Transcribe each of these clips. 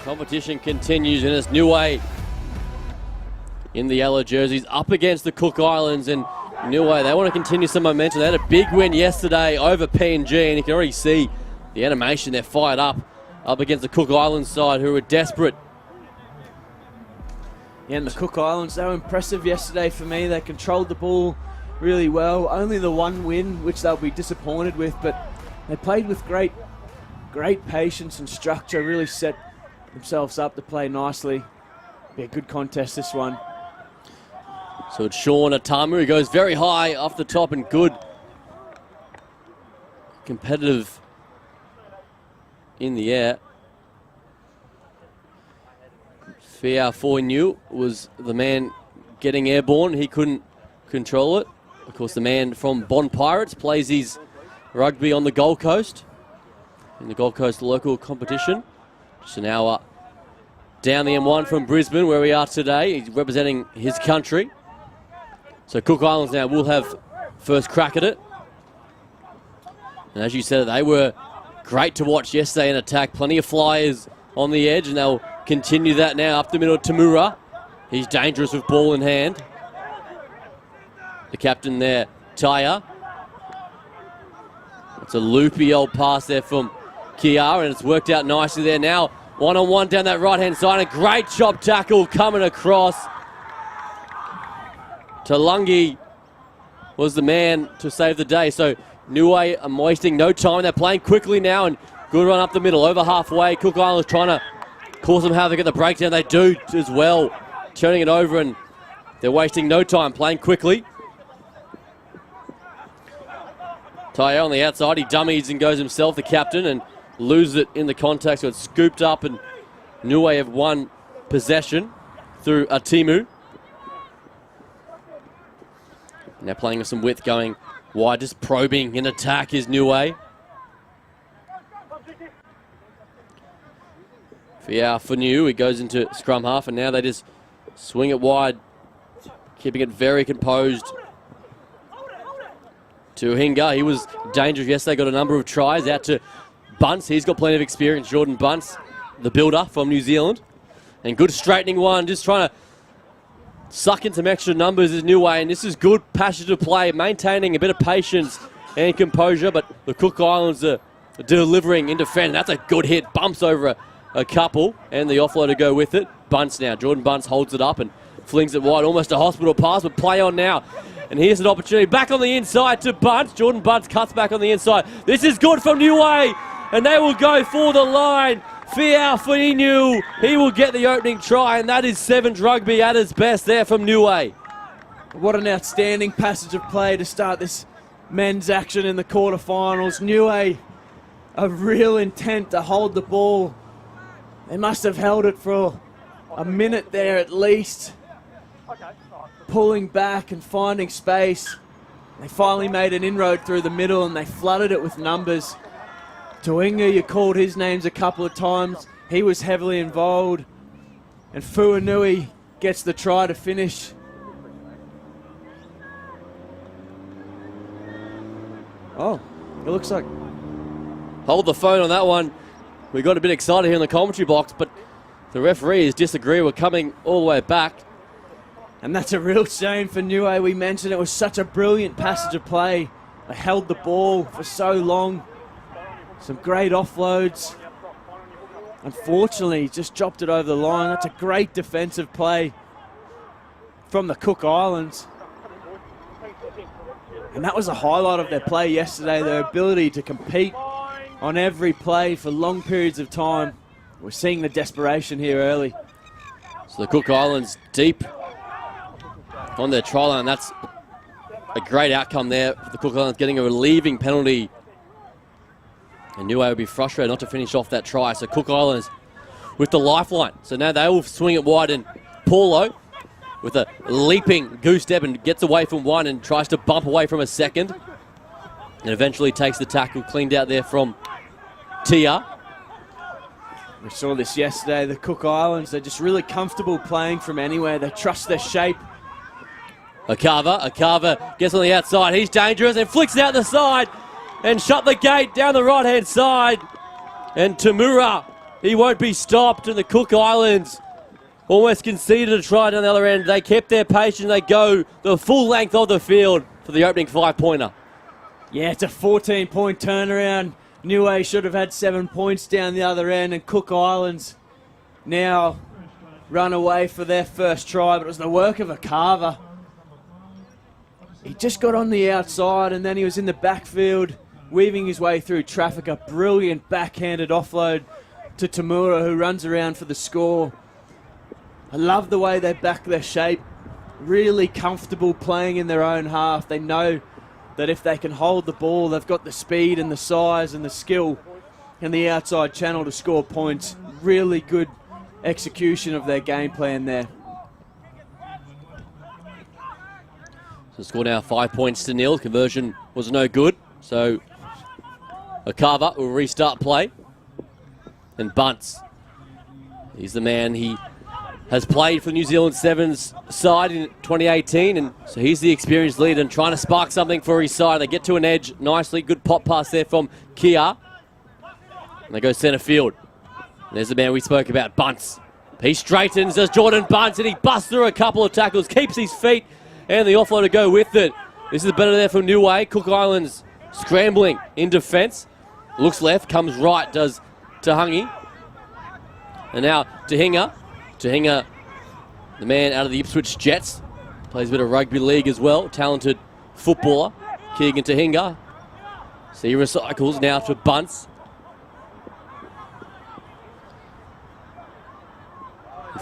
Competition continues, and it's Niue in the yellow jerseys up against the Cook Islands, and Niue, they want to continue some momentum. They had a big win yesterday over PNG, and you can already see the animation. They're fired up against the Cook Islands side, who are desperate. Yeah, and the Cook Islands, they were impressive yesterday for me. They controlled the ball really well. Only the one win, which they'll be disappointed with, but they played with great patience and structure, really set themselves up to play nicely. Be a good contest, this one. So it's Sean Atamu, who goes very high off the top, and good competitive in the air. Fiao for Niue was the man getting airborne. He couldn't control it. Of course, the man from Bond Pirates plays his rugby on the Gold Coast, in the Gold Coast local competition. So now down the M1 from Brisbane, where we are today. He's representing his country. So Cook Islands now will have first crack at it. And as you said, they were great to watch yesterday in attack. Plenty of flyers on the edge, and they'll continue that now up the middle. Tamura, he's dangerous with ball in hand. The captain there, Taya. It's a loopy old pass there from Kiara, and it's worked out nicely there. Now one-on-one down that right-hand side. A great chop tackle coming across. Talungi was the man to save the day. So Niue are wasting no time. They're playing quickly now, and good run up the middle, over halfway. Cook Islands trying to cause them havoc at the breakdown. They do as well, turning it over, and they're wasting no time, playing quickly. Taya on the outside, he dummies and goes himself, the captain, and loses it in the contact, so it's scooped up, and Niue have won possession through Atimu. Now playing with some width going wide, just probing in attack is Niue. Fiao for Niue, he goes into scrum half, and now they just swing it wide, keeping it very composed. To Hinga, he was dangerous yesterday, got a number of tries. Out to Bunce, he's got plenty of experience. Jordan Bunce, the builder from New Zealand. And good straightening one, just trying to suck in some extra numbers is Niue, and this is good passage of play, maintaining a bit of patience and composure, but the Cook Islands are delivering in defence. That's a good hit, bumps over a couple, and the offload to go with it. Bunce now, Jordan Bunce holds it up and flings it wide, almost a hospital pass, but play on now. And here's an opportunity back on the inside to Bunce. Jordan Bunce cuts back on the inside. This is good from Niue, and they will go for the line. Fiao for Niue, he will get the opening try, and that is 7's rugby at its best there from Niue. What an outstanding passage of play to start this men's action in the quarterfinals. Niue, a real intent to hold the ball. They must have held it for a minute there at least. Pulling back and finding space. They finally made an inroad through the middle, and they flooded it with numbers. Tuinga, you called his names a couple of times. He was heavily involved. And Fuanui gets the try to finish. Oh, it looks like... Hold the phone on that one. We got a bit excited here in the commentary box, but the referees disagree. We're coming all the way back. And that's a real shame for Niue. We mentioned it was such a brilliant passage of play. They held the ball for so long. Some great offloads. Unfortunately, just dropped it over the line. That's a great defensive play from the Cook Islands. And that was a highlight of their play yesterday, their ability to compete on every play for long periods of time. We're seeing the desperation here early. So the Cook Islands deep on their try line. That's a great outcome there for the Cook Islands, getting a relieving penalty. And Niue would be frustrated not to finish off that try. So Cook Islands with the lifeline. So now they will swing it wide, and Paulo with a leaping goose step and gets away from one and tries to bump away from a second. And eventually takes the tackle, cleaned out there from Tia. We saw this yesterday. The Cook Islands, they're just really comfortable playing from anywhere. They trust their shape. Akava gets on the outside. He's dangerous and flicks out the side and shut the gate down the right-hand side. And Tamura, He won't be stopped, and the Cook Islands almost conceded a try down the other end. They kept their patience. They go the full length of the field for the opening 5-pointer. Yeah, it's a 14-point turnaround. Niue should have had 7 points down the other end, and Cook Islands now run away for their first try, but it was the work of a Carver. He just got on the outside, and then he was in the backfield, weaving his way through traffic. A brilliant backhanded offload to Tamura, who runs around for the score. I love the way they back their shape. Really comfortable playing in their own half. They know that if they can hold the ball, they've got the speed and the size and the skill and the outside channel to score points. Really good execution of their game plan there. So score now 5 points to nil. Conversion was no good. So Akava will restart play. And Bunce, he's the man. He has played for New Zealand Sevens side in 2018, and so he's the experienced leader and trying to spark something for his side. They get to an edge nicely. Good pop pass there from Kia. And they go centre field. And there's the man we spoke about, Bunce. He straightens as Jordan Bunce, and he busts through a couple of tackles, keeps his feet, and the offload to go with it. This is better there from Niue. Cook Islands scrambling in defence. Looks left, comes right, does Tahangi. And now Tahinga. Tahinga, the man out of the Ipswich Jets, plays a bit of rugby league as well. Talented footballer, Keegan Tahinga. So he recycles now to Bunce.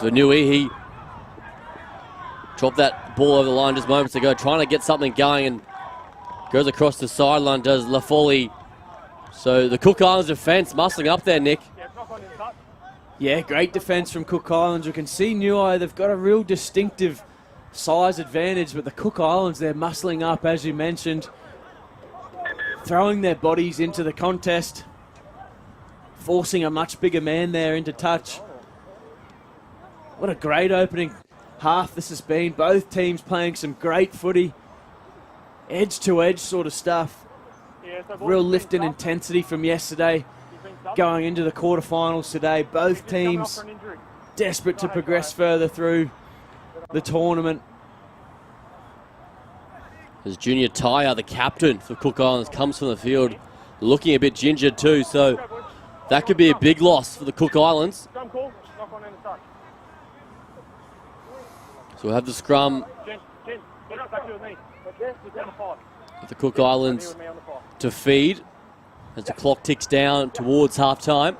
For Niue, he dropped that ball over the line just moments ago, trying to get something going, and goes across the sideline, does Lafoli. So the Cook Islands defence muscling up there, Nick. Yeah, great defence from Cook Islands. You can see Niue, they've got a real distinctive size advantage, but the Cook Islands, they're muscling up, as you mentioned, throwing their bodies into the contest, forcing a much bigger man there into touch. What a great opening half this has been. Both teams playing some great footy, edge-to-edge sort of stuff. Real lift and intensity from yesterday. Going into the quarterfinals today, both teams desperate to progress further through the tournament. As Junior Tyre, the captain for Cook Islands, comes from the field looking a bit gingered too, so that could be a big loss for the Cook Islands. So we'll have the scrum for the Cook Islands to feed as the clock ticks down towards half-time.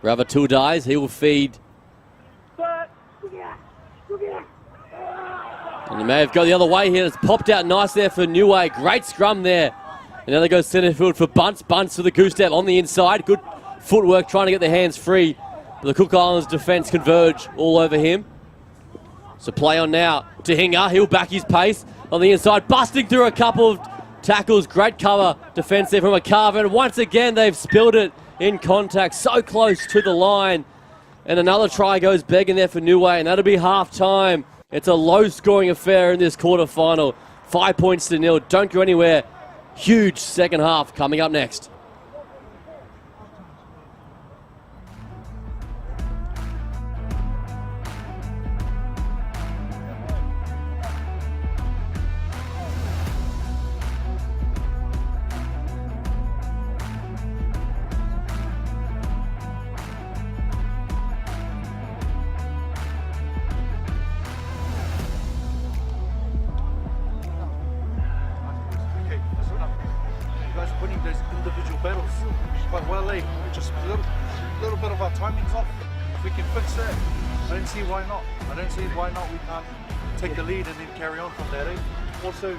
Ravatudais, he will feed. And he may have gone the other way here. It's popped out nice there for Niue. Great scrum there. And now they go centre field for Bunce. Bunce for the goose step on the inside. Good footwork trying to get their hands free. But the Cook Islands defence converge all over him. So play on now. Tahinga, he'll back his pace on the inside, busting through a couple of tackles. Great cover defence there from a Carver. And once again, they've spilled it in contact, so close to the line. And another try goes begging there for Niue, and that'll be half-time. It's a low-scoring affair in this quarter-final. 5 points to nil. Don't go anywhere. Huge second half coming up next. Why not we can't take the lead and then carry on from there. Also,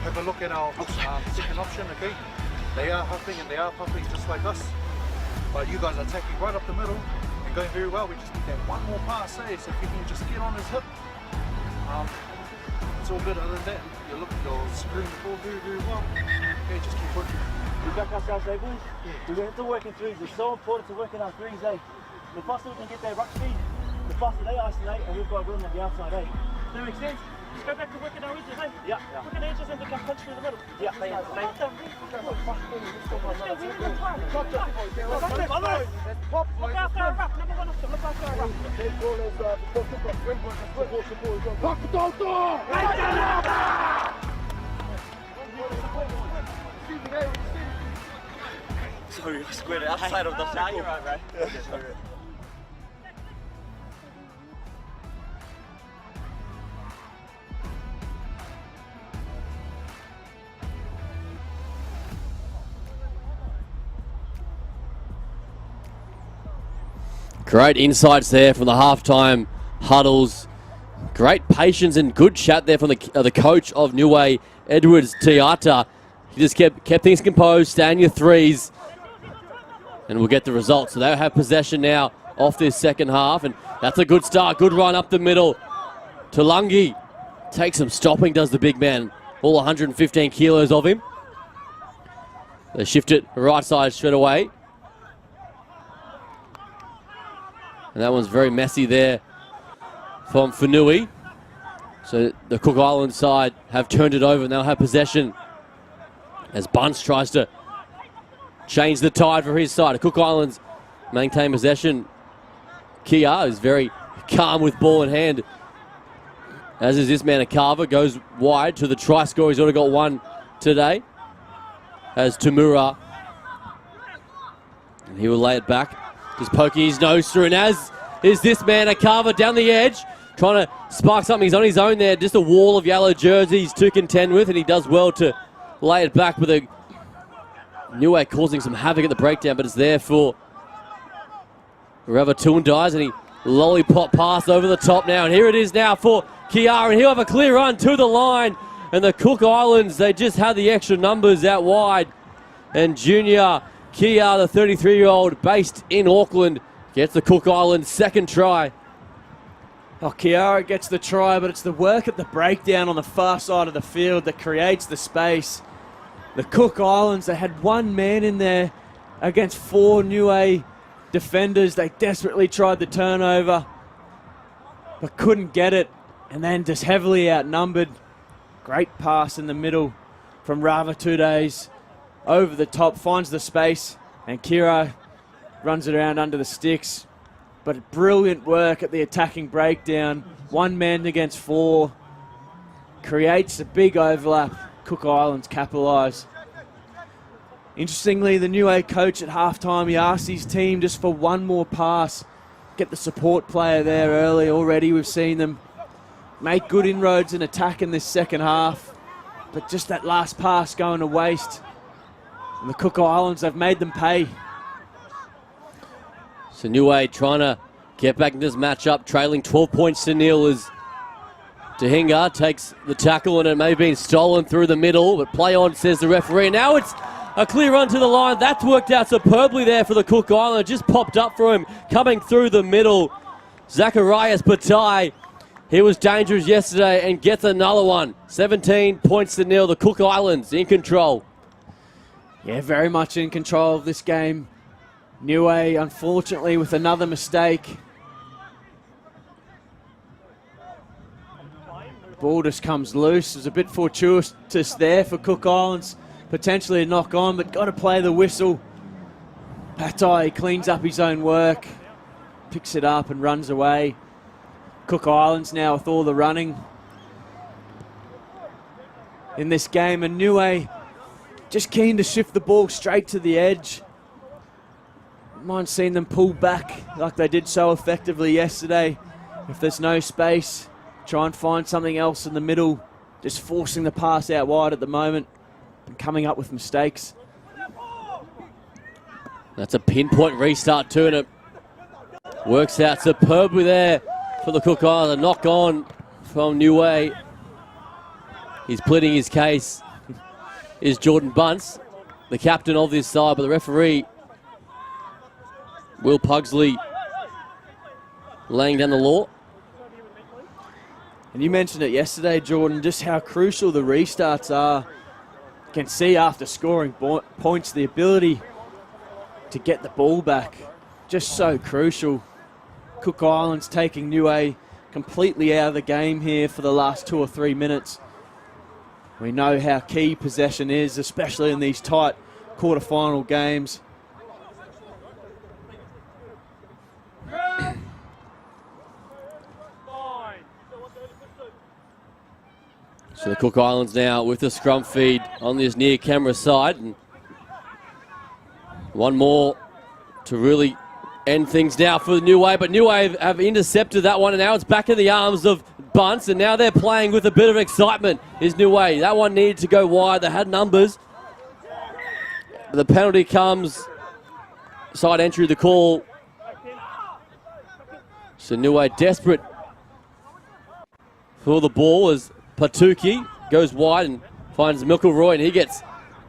have a look at our second option, okay? They are huffing and they are puffing just like us, but you guys are attacking right up the middle and going very well. We just need that one more pass, so if you can just get on his hip, it's all good. Other than that, you're screwing the ball very, very well. Okay, just keep working. We back ourselves, eh, boys? Yeah. We have to work in threes. It's so important to work in our threes, eh? The faster we can get their ruck speed, the faster they isolate, and we've got room on the outside, eh? Does that make sense? Just go back to working our edges, eh? Yeah. Working our edges and we can punch through the middle. Yeah, they Let's go, Look after our ruck, number 1 officer, look after our ruck. Sorry, I squared it outside of the circle. No, you're right, bro. Okay. Great insights there from the halftime huddles. Great patience and good chat there from the coach of Niue, Edwards Tiata. He just kept things composed, stay on your threes, and we'll get the result. So they'll have possession now off this second half, and that's a good start. Good run up the middle. Tulungi takes some stopping, does the big man. All 115 kilos of him. They shift it right side straight away. And that one's very messy there from Niue. So the Cook Islands side have turned it over and they'll have possession as Bunce tries to change the tide for his side. Cook Islands maintain possession. Kia is very calm with ball in hand, as is this man, a Carver, goes wide to the try scorer. He's already got one today, as Tamura. And he will lay it back. Just poking his nose through, and as is this man, a Carver down the edge, trying to spark something. He's on his own there, just a wall of yellow jerseys to contend with, and he does well to lay it back with a Niue causing some havoc at the breakdown, but it's there for wherever Toon dies, and he lollipop pass over the top now, and here it is now for Kiara, and he'll have a clear run to the line, and the Cook Islands, they just had the extra numbers out wide, and junior Kia, the 33-year-old based in Auckland, gets the Cook Islands second try. Oh, Kiara gets the try, but it's the work at the breakdown on the far side of the field that creates the space. The Cook Islands, they had one man in there against 4 Niue defenders. They desperately tried the turnover, but couldn't get it, and then just heavily outnumbered. Great pass in the middle from Rava 2 days. Over the top, finds the space, and Kira runs it around under the sticks. But brilliant work at the attacking breakdown. One man against 4. Creates a big overlap. Cook Islands capitalise. Interestingly, the Niue coach at halftime, he asked his team just for one more pass. Get the support player there early. Already we've seen them make good inroads in attack in this second half. But just that last pass going to waste. And the Cook Islands, they've made them pay. So Niue trying to get back into this matchup, trailing 12 points to nil as Tahinga takes the tackle, and it may have been stolen through the middle, but play on, says the referee. Now it's a clear run to the line. That's worked out superbly there for the Cook Islands. Just popped up for him, coming through the middle. Zacharias Patai, he was dangerous yesterday and gets another one. 17 points to nil. The Cook Islands in control. Yeah, very much in control of this game. Niue, unfortunately, with another mistake. Ball just comes loose. It was a bit fortuitous there for Cook Islands. Potentially a knock on, but got to play the whistle. Patai cleans up his own work, picks it up and runs away. Cook Islands now with all the running in this game, and Niue just keen to shift the ball straight to the edge. Mind seeing them pull back like they did so effectively yesterday. If there's no space, try and find something else in the middle. Just forcing the pass out wide at the moment and coming up with mistakes. That's a pinpoint restart too, and it works out superbly there for the Cook Islands. A knock on from Niue. He's pleading his case. Is Jordan Bunce, the captain of this side, but the referee, Will Pugsley, laying down the law. And you mentioned it yesterday, Jordan, just how crucial the restarts are. You can see after scoring points, the ability to get the ball back, just so crucial. Cook Islands taking Niue completely out of the game here for the last 2 or 3 minutes. We know how key possession is, especially in these tight quarterfinal games. So the Cook Islands now with the scrum feed on this near camera side. And one more to really end things now for the Niue. But Niue have intercepted that one, and now it's back in the arms of Bunce, and now they're playing with a bit of excitement, is Niue. That one needed to go wide. They had numbers. The penalty comes. Side entry, the call. So Niue desperate for the ball as Patuki goes wide and finds McElroy, and he gets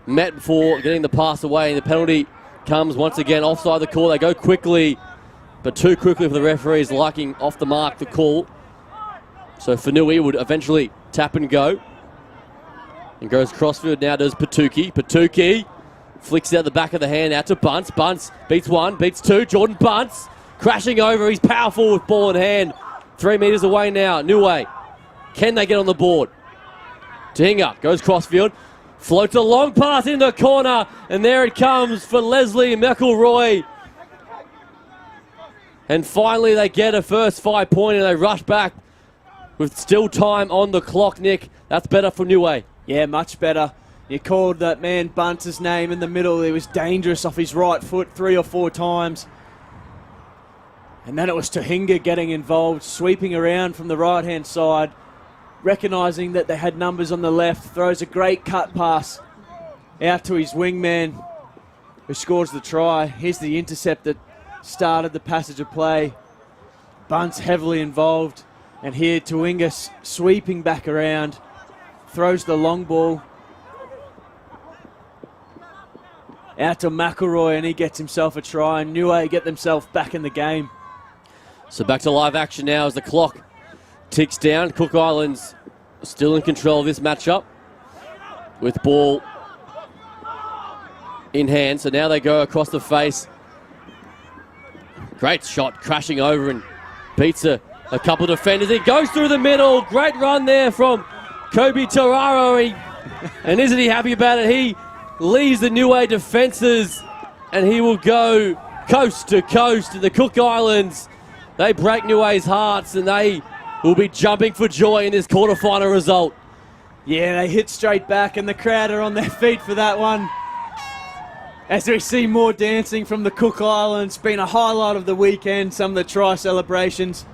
met before getting the pass away, and the penalty comes once again offside the call. They go quickly, but too quickly for the referees, liking off the mark the call. So Niue would eventually tap and go. And goes crossfield now, does Patuki. Patuki flicks out the back of the hand out to Bunce. Bunce beats one, beats two. Jordan Bunce crashing over. He's powerful with ball in hand. 3 meters away now. Niue. Can they get on the board? Tahinga goes crossfield. Floats a long pass in the corner. And there it comes for Leslie McElroy. And finally they get a first 5 point and they rush back with still time on the clock, Nick. That's better for Niue. Yeah, much better. You called that man Bunce's name in the middle. He was dangerous off his right foot 3 or 4 times. And then it was Tahinga getting involved, sweeping around from the right-hand side, recognising that they had numbers on the left, throws a great cut pass out to his wingman, who scores the try. Here's the intercept that started the passage of play. Bunce heavily involved, and here Tahinga sweeping back around, throws the long ball out to McElroy, and he gets himself a try, and Niue get themselves back in the game. So back to live action now as the clock ticks down. Cook Islands still in control of this matchup with ball in hand. So now they go across the face. Great shot, crashing over and beats a couple of defenders. He goes through the middle. Great run there from Kobe Toraro. And isn't he happy about it? He leaves the Niue defences and he will go coast to coast. And the Cook Islands, they break Niue's hearts and they will be jumping for joy in this quarterfinal result. Yeah, they hit straight back and the crowd are on their feet for that one. As we see more dancing from the Cook Islands, been a highlight of the weekend, some of the try celebrations.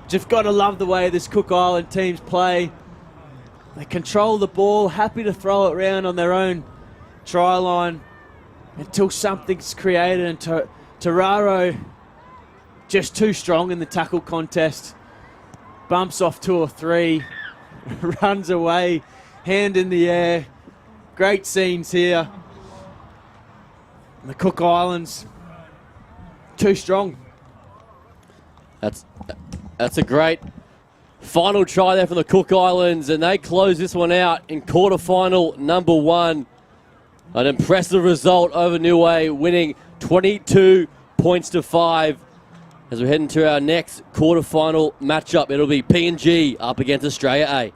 You've got to love the way this Cook Island teams play. They control the ball, happy to throw it around on their own try line until something's created, and Toraro just too strong in the tackle contest. Bumps off 2 or 3, runs away, hand in the air. Great scenes here. And the Cook Islands, too strong. That's a great final try there for the Cook Islands, and they close this one out in quarterfinal number 1. An impressive result over Niue, winning 22 points to 5. As we head into our next quarterfinal matchup, it'll be PNG up against Australia A.